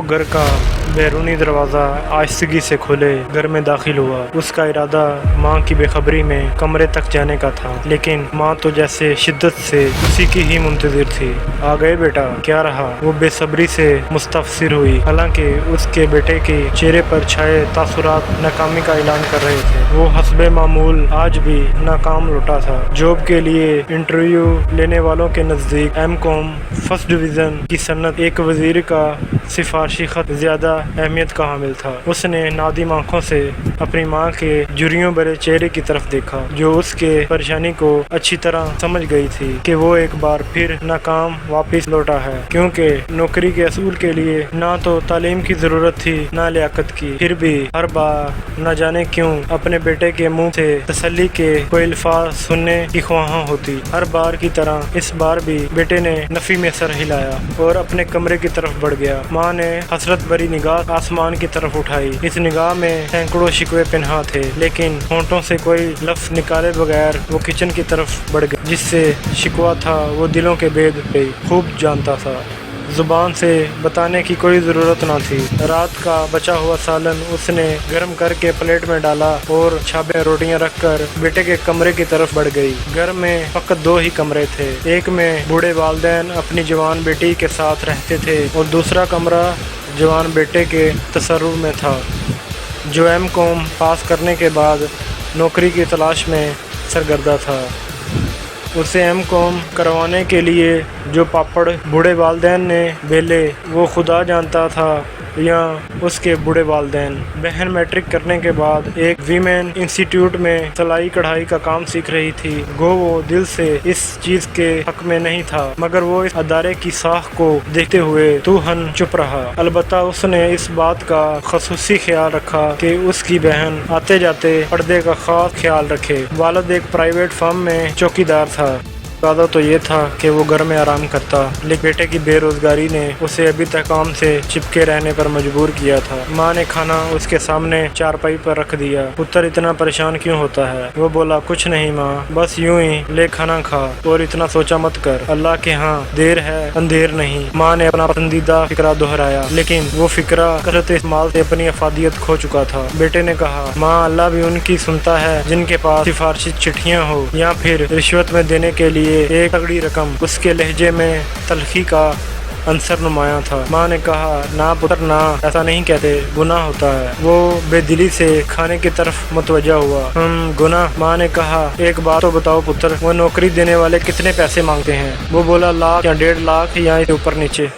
घर का बैरूनी दरवाज़ा आहिस्तगी से खोले घर में दाखिल हुआ। उसका इरादा माँ की बेखबरी में कमरे तक जाने का था, लेकिन माँ तो जैसे शिद्दत से उसी की ही मुंतज़िर थी। आ गए बेटा, क्या रहा? वो बेसब्री से मुस्तफसिर हुई, हालांकि उसके बेटे के चेहरे पर छाए तासुरात नाकामी का ऐलान कर रहे थे। वो हस्बे मामूल आज भी नाकाम लौटा था। जॉब के लिए इंटरव्यू लेने वालों के नज़दीक एमकॉम फर्स्ट डिवीज़न की सनत एक वजीर का सिफारशी खत ज़्यादा अहमियत का हामिल था। उसने नादिम आंखों से अपनी माँ के झुर्रियों भरे चेहरे की तरफ देखा, जो उसके परेशानी को अच्छी तरह समझ गई थी कि वो एक बार फिर नाकाम वापस लौटा है, क्योंकि नौकरी के असूल के लिए ना तो तालीम की ज़रूरत थी ना लियाकत की। फिर भी हर बार न जाने क्यों अपने बेटे के मुंह से तसल्ली के कोई अल्फाज सुनने की ख्वाहां होती। हर बार की तरह इस बार भी बेटे ने नफ़ी में सर हिलाया और अपने कमरे की तरफ बढ़ गया। माँ ने हसरत भरी निगाह आसमान की तरफ उठाई। इस निगाह में सैकड़ों शिकवे पिन्हा थे, लेकिन होंठों से कोई लफ्ज़ निकाले बगैर वो किचन की तरफ बढ़ गई। जिससे शिकवा था वो दिलों के भेद खूब जानता था। ज़ुबान से बताने की कोई ज़रूरत न थी। रात का बचा हुआ सालन उसने गर्म करके प्लेट में डाला और छाबे रोटियां रखकर बेटे के कमरे की तरफ बढ़ गई। घर में फकत दो ही कमरे थे। एक में बूढ़े वालिदैन अपनी जवान बेटी के साथ रहते थे और दूसरा कमरा जवान बेटे के तसर्रुफ में था, जो एमकॉम पास करने के बाद नौकरी की तलाश में सरगर्दा था। उसे एमकॉम करवाने के लिए जो पापड़ बूढ़े वालिदैन ने बेले वो खुदा जानता था या उसके बूढ़े वालिदैन। बहन मैट्रिक करने के बाद एक वीमेन इंस्टीट्यूट में सिलाई कढ़ाई का काम सीख रही थी। गो वो दिल से इस चीज़ के हक में नहीं था, मगर वो इस अदारे की साख को देखते हुए तूहन चुप रहा। अलबत्ता उसने इस बात का खसूसी ख्याल रखा कि उसकी बहन आते जाते पर्दे का खास ख्याल रखे। वालिद एक प्राइवेट फर्म में चौकीदार था। ज़्यादा तो ये था कि वो घर में आराम करता, लेकिन बेटे की बेरोज़गारी ने उसे अभी तक काम से चिपके रहने पर मजबूर किया था। माँ ने खाना उसके सामने चारपाई पर रख दिया। पुत्र इतना परेशान क्यों होता है? वो बोला, कुछ नहीं माँ, बस यूं ही ले खाना खा और इतना सोचा मत कर। अल्लाह के यहाँ देर है अंधेर नहीं। माँ ने अपना पसंदीदा फिक्रा दोहराया, लेकिन वो फिक्रा कसरत इस्तेमाल से अपनी अफादियत खो चुका था। बेटे ने कहा, माँ, अल्लाह भी उनकी सुनता है जिनके पास सिफारशी चिट्ठियाँ हो या फिर रिश्वत में देने के लिए एक तगड़ी रकम। उसके लहजे में तलखी का अंसर नुमाया था। माँ ने कहा, ना पुत्र ना, ऐसा नहीं कहते, गुनाह होता है। वो बेदिली से खाने की तरफ मुतवज्जा हुआ। गुनाह? माँ ने कहा, एक बात तो बताओ पुत्र, वो नौकरी देने वाले कितने पैसे मांगते हैं? वो बोला, लाख या 1.5 लाख या इससे ऊपर नीचे।